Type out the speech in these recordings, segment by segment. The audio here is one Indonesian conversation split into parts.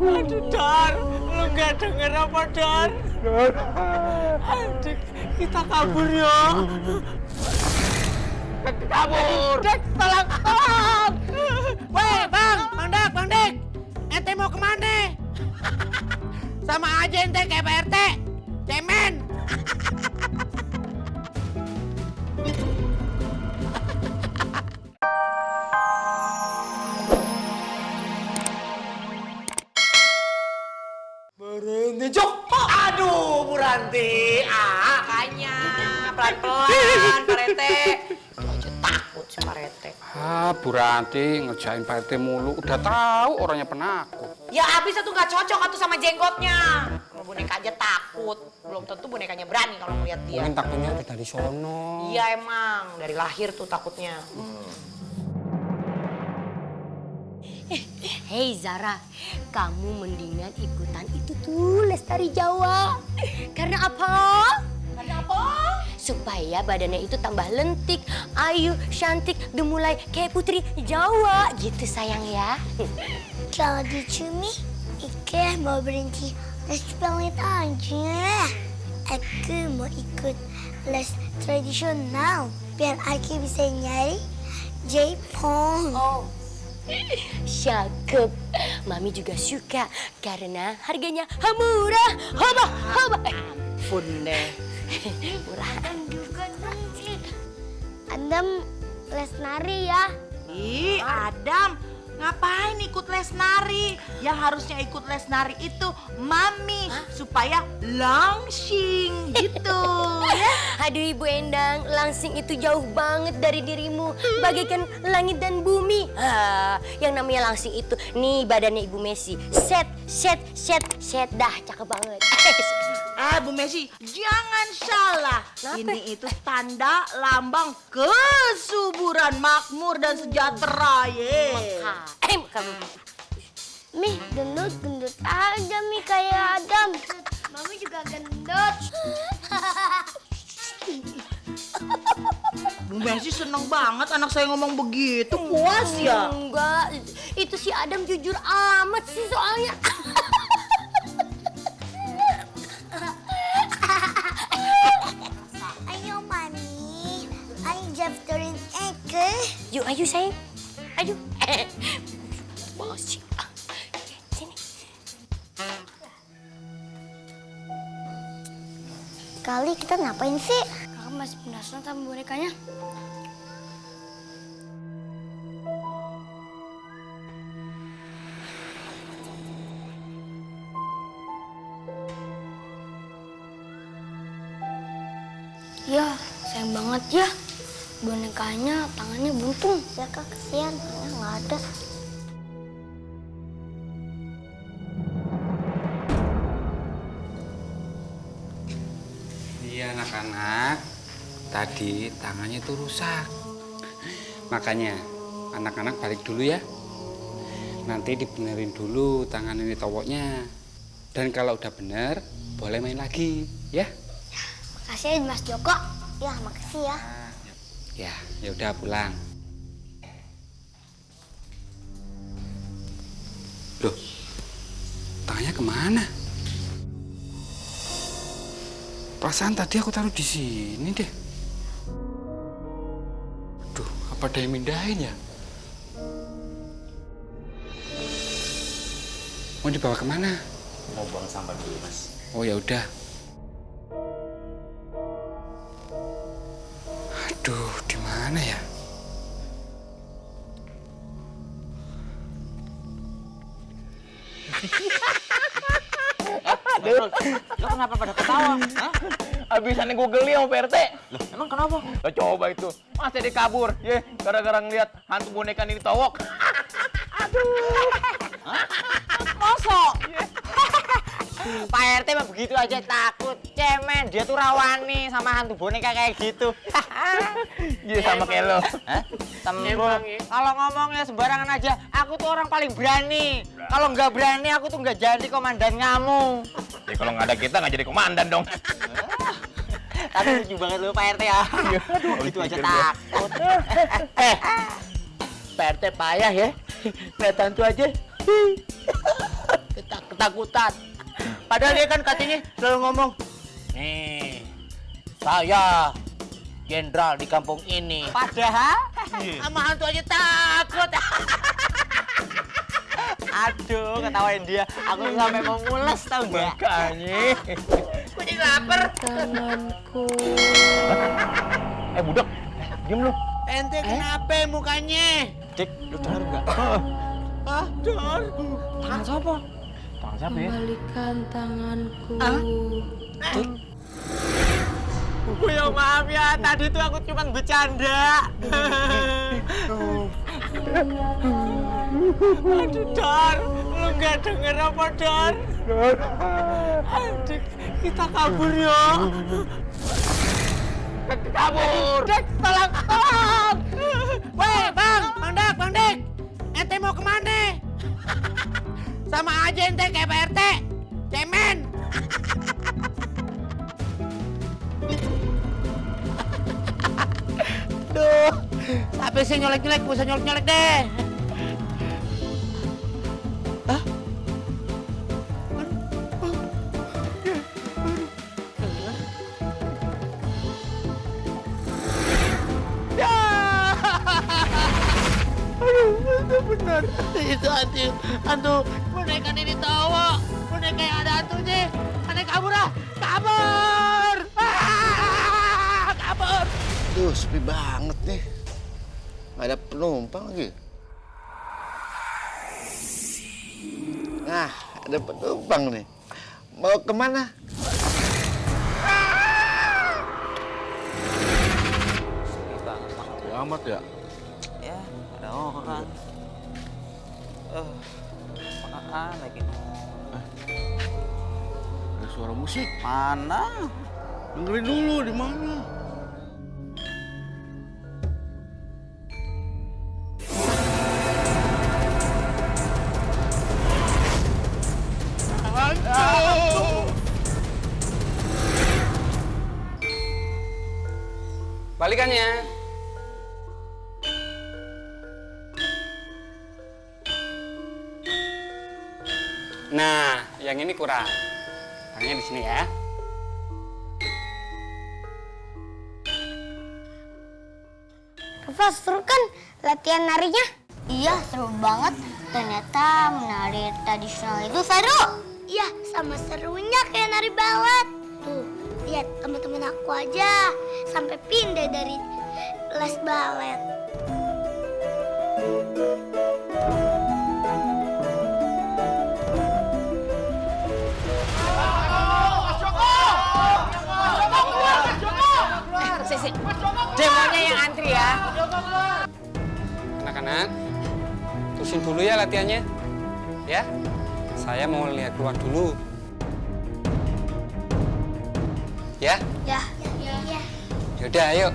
Aduh, Dar, lu nggak denger apa, Dar? Aduh, kita kabur yuk. Kabur! Dek, tolong, tolong! Weh, Bang Dik, ente mau kemana? Sama aja ente kayak Pak RT, cemen. Berhenti, Jok! Aduh, Bu Ranti. Makanya pelan-pelan Pak Rete. Itu aja takut si Pak Rete. Bu Ranti ngerjain Pak RT mulu. Udah tahu orangnya penakut. Ya abisnya tuh gak cocok atuh sama jenggotnya. Kalau boneka aja takut. Belum tentu bonekanya berani kalau ngeliat dia. Mungkin takutnya udah dari sono. Iya emang, dari lahir tuh takutnya. Hei Zara, kamu mendingan ikutan itu tuh Lestari Jawa. Karena apa? Ada apa? Supaya badannya itu tambah lentik, ayu, cantik, gemulai kayak putri Jawa. Gitu sayang ya. Kalau dicumi, Ike mau berhenti les pelit aja. Aku mau ikut les tradisional biar aku bisa nyari Jepang. Oh, cakep. Mami juga suka karena harganya murah. Hoba. Pun deh. Murah. Juga nanti Adam les nari ya. Ih, Adam, ngapain ikut les nari? Yang harusnya ikut les nari itu Mami, supaya langsing gitu ya. Aduh Ibu Endang, langsing itu jauh banget dari dirimu, bagaikan langit dan bumi. Yang namanya langsing itu, nih badannya Ibu Messi, set, dah cakep banget. Bu Messi, jangan salah. Kenapa? Ini itu tanda lambang kesuburan, makmur dan sejahtera ye. Kamu. Mi, gendut aja Mi kayak Adam. Mami juga gendut. Bu Messi seneng banget anak saya ngomong begitu, puas ya. Enggak, itu si Adam jujur amat sih soalnya. Ayo Mami, ayo daftarin Eke. Yuk, ayo sayang. Ayo. Bosik. Sini. Kali kita ngapain sih? Kakak masih penasaran sama bonekanya. Ya, sayang banget ya. Bonekanya tangannya buntung. Ya Kak, kesian, tangannya nggak ada. Iya anak-anak, tadi tangannya itu rusak. Makanya anak-anak balik dulu ya. Nanti dibenerin dulu tangan ini towoknya. Dan kalau udah bener, boleh main lagi ya. Makasih ya Mas Joko. Ya, makasih ya. Ya udah pulang. Loh, tangannya kemana? Perasaan tadi aku taruh di sini deh. Duh, apa ada yang mindahin ya? Mau dibawa kemana? Mau buang sampah dulu, Mas. Oh ya udah. Aduh, di mana ya? Lo kenapa pada ketawa? Hah? Abisannya gue geli sama Pak RT. Loh, emang kenapa? Lo coba itu. Masa dia kabur? Ya, gara-gara ngeliat hantu boneka ini towok. Mosok. Pak RT mah begitu aja takut. Cemen, dia tuh rawani sama hantu boneka kayak gitu. Iya, sama kayak lo. Hah? Tembung. Kalau ngomongnya sembarangan aja, aku tuh orang paling berani. Kalau nggak berani, aku tuh nggak jadi komandan kamu. Ya kalau nggak ada kita nggak jadi komandan dong. Tapi lucu banget lu Pak RT ya. Begitu aja takut. Pak RT payah ya. Lihat hantu aja. Takut. ketakutan. Padahal dia kan katanya selalu ngomong, nih, saya jenderal di kampung ini. Padahal Sama hantu aja takut. aduh, ketawain dia. Aku sampai mau mules tau nggak? Makanya. Gue jadi lapar. Budak, diam lu. Ente kenapa mukanya? Dik, lu denger nggak? Ah, Dor. Tangan siapa? Tangan siapa ya? Kembalikan tanganku. Dik. Bu ya maaf ya, tadi tuh aku cuma bercanda. Aduh, Dar, lu nggak denger apa, Dar? Aduh, kita kabur yuk. Kabur. Dek, tolong. Weh, Bang Dik. Ente mau kemana? Sama aja ente kayak Pak RT. Cemen. Duh, tapi sih nyolek-nyolek, gak usah nyolek-nyolek deh. Hah? Aduh, itu benar. Itu hantu boneka ini tawa. Boneka yang ada hantunya. Aneh kabur ah. Kabur. Kabur. Duh, sepi banget nih. Nggak ada penumpang lagi. Nah, ada penumpang nih. Mau kemana? Amat ya. Ya, ada orang. Apaan lagi? Ada suara musik. Mana? Dengerin dulu di mana? Balikannya. Nah, yang ini kurang. Tangannya di sini ya. Rafa, seru kan latihan narinya? Iya, seru banget. Ternyata menari tradisional itu seru. Iya, sama serunya kayak nari balet. Tuh, lihat teman-teman aku aja sampai pindah dari les balet. Sisi, demonya yang antri ya. Anak-anak, terusin dulu ya latihannya. Ya, saya mau lihat keluar dulu. Ya? Ya. Ya. Yaudah, ayo.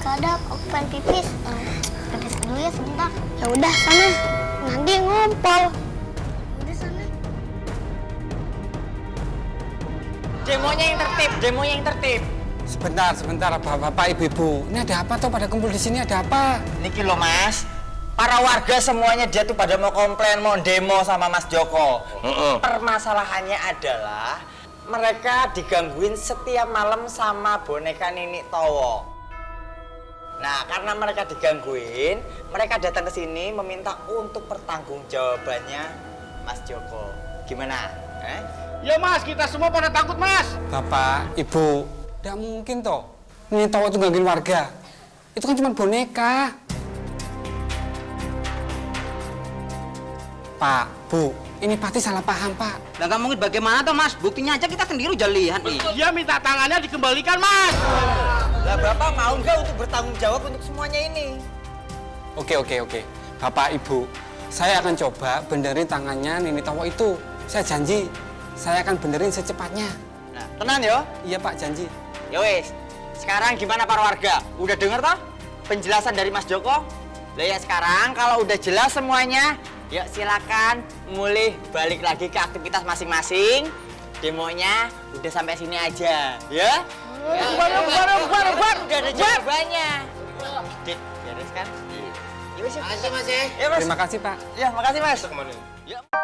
Kadang aku pengen pipis. Pipis dulu ya sebentar. Ya udah sana. Nanti ngumpul. Udah sana. Demonya yang tertib. Sebentar, Bapak, Ibu. Ini ada apa tuh pada kumpul di sini? Ada apa? Niki loh Mas, para warga semuanya dia tuh pada mau komplain, mau demo sama Mas Joko. Permasalahannya adalah mereka digangguin setiap malam sama boneka Nini Towo. Nah, karena mereka digangguin, mereka datang ke sini meminta untuk pertanggungjawabannya Mas Joko. Gimana? Ya Mas, kita semua pada takut Mas. Bapak, Ibu, tidak mungkin toh. Ini Towo itu gangguin warga. Itu kan cuma boneka. Pak, Bu, ini pasti salah paham, Pak. Lah nggak mungkin bagaimana toh Mas? Buktinya aja kita sendiri udah lihat nih. Dia minta tangannya dikembalikan Mas. Lah Bapak mau nggak untuk bertanggung jawab untuk semuanya ini? Oke. Bapak, Ibu, saya akan coba benerin tangannya Nini Towo itu. Saya janji, saya akan benerin secepatnya. Nah, tenang yo. Iya, Pak, janji. Ya wis. Sekarang gimana para warga? Udah denger toh penjelasan dari Mas Joko? Lah ya sekarang kalau udah jelas semuanya, yuk silakan mulai balik lagi ke aktivitas masing-masing. Demonya udah sampai sini aja, ya? Bubar. Udah ada jawabannya. Dit, beres kan? Ya, Makasih Mas ya. Ya, Mas. Terima kasih, Pak. Ya, makasih, Mas. Ya.